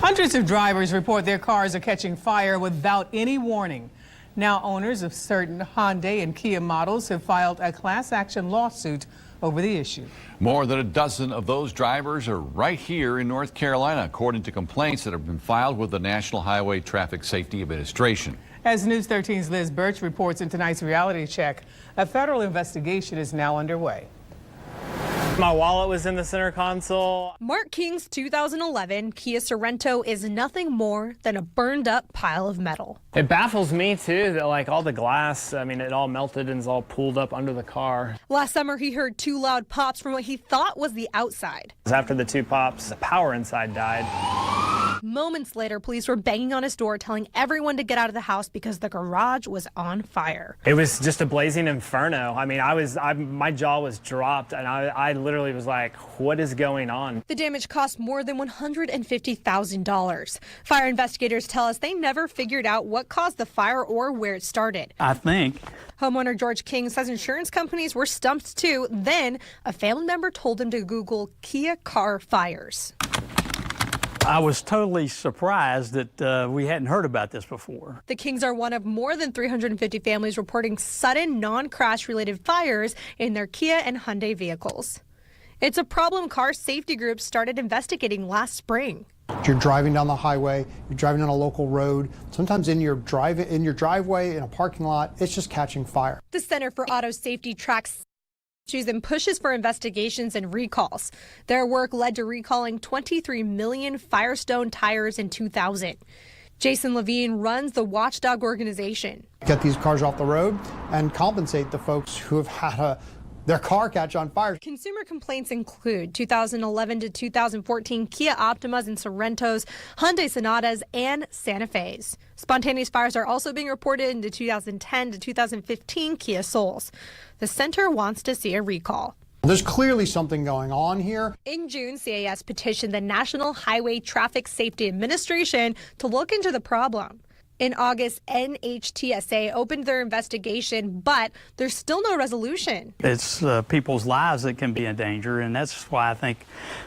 Hundreds of drivers report their cars are catching fire without any warning. Now owners of certain Hyundai and Kia models have filed a class action lawsuit over the issue. More than a dozen of those drivers are right here in North Carolina, according to complaints that have been filed with the National Highway Traffic Safety Administration. As News 13's Liz Birch reports in tonight's reality check, a federal investigation is now underway. My wallet was in the center console. Mark King's 2011 Kia Sorento is nothing more than a burned up pile of metal. It baffles me too that like all the glass, it all melted and is all pulled up under the car. Last summer he heard two loud pops from what he thought was the outside. After the two pops, the power inside died. Moments later, police were banging on his door telling everyone to get out of the house because the garage was on fire. It was just a blazing inferno. My jaw was dropped and I literally was like, what is going on? The damage cost more than $150,000. Fire investigators tell us they never figured out what caused the fire or where it started. I think Homeowner George King says insurance companies were stumped too. Then a family member told him to Google Kia car fires. I was totally surprised that we hadn't heard about this before. The Kings are one of more than 350 families reporting sudden non-crash related fires in their Kia and Hyundai vehicles. It's a problem car safety groups started investigating last spring. You're driving down the highway, you're driving on a local road, sometimes in your driveway, in a parking lot, it's just catching fire. The Center for Auto Safety tracks issues and pushes for investigations and recalls. Their work led to recalling 23 million Firestone tires in 2000. Jason Levine runs the watchdog organization. Get these cars off the road and compensate the folks who have had their car catch on fire. Consumer complaints include 2011 to 2014 Kia Optimas and Sorentos, Hyundai Sonatas, and Santa Fe's. Spontaneous fires are also being reported in the 2010 to 2015 Kia Souls. The center wants to see a recall. There's clearly something going on here. In June, CAS petitioned the National Highway Traffic Safety Administration to look into the problem. In August, NHTSA opened their investigation, but there's still no resolution. It's people's lives that can be in danger, and that's why I think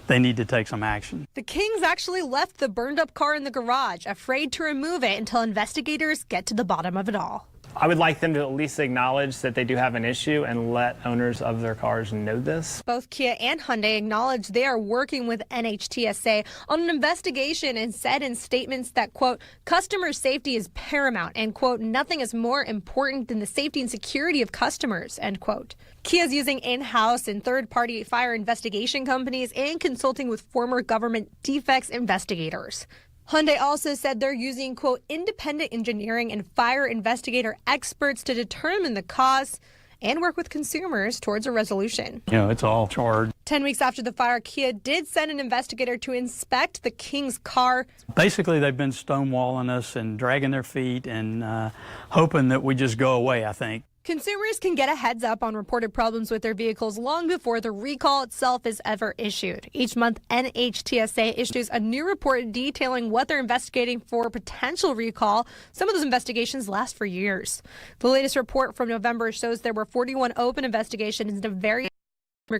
they need to take some action. The Kings actually left the burned up car in the garage, afraid to remove it until investigators get to the bottom of it all. I would like them to at least acknowledge that they do have an issue and let owners of their cars know this. Both Kia and Hyundai acknowledge they are working with NHTSA on an investigation and said in statements that, quote, customer safety is paramount and, quote, nothing is more important than the safety and security of customers, end quote. Kia is using in-house and third-party fire investigation companies and consulting with former government defects investigators. Hyundai also said they're using, quote, independent engineering and fire investigator experts to determine the cause and work with consumers towards a resolution. It's all charged. 10 weeks after the fire, Kia did send an investigator to inspect the King's car. Basically, they've been stonewalling us and dragging their feet and hoping that we just go away, I think. Consumers can get a heads up on reported problems with their vehicles long before the recall itself is ever issued. Each month, NHTSA issues a new report detailing what they're investigating for potential recall. Some of those investigations last for years. The latest report from November shows there were 41 open investigations into various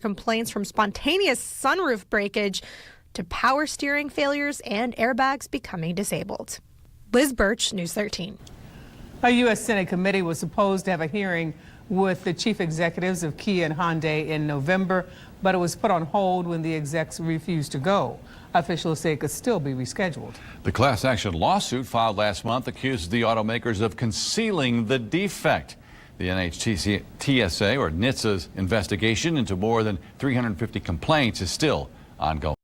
complaints from spontaneous sunroof breakage to power steering failures and airbags becoming disabled. Liz Birch, News 13. A U.S. Senate committee was supposed to have a hearing with the chief executives of Kia and Hyundai in November, but it was put on hold when the execs refused to go. Officials say it could still be rescheduled. The class action lawsuit filed last month accuses the automakers of concealing the defect. The NHTSA or NHTSA's investigation into more than 350 complaints is still ongoing.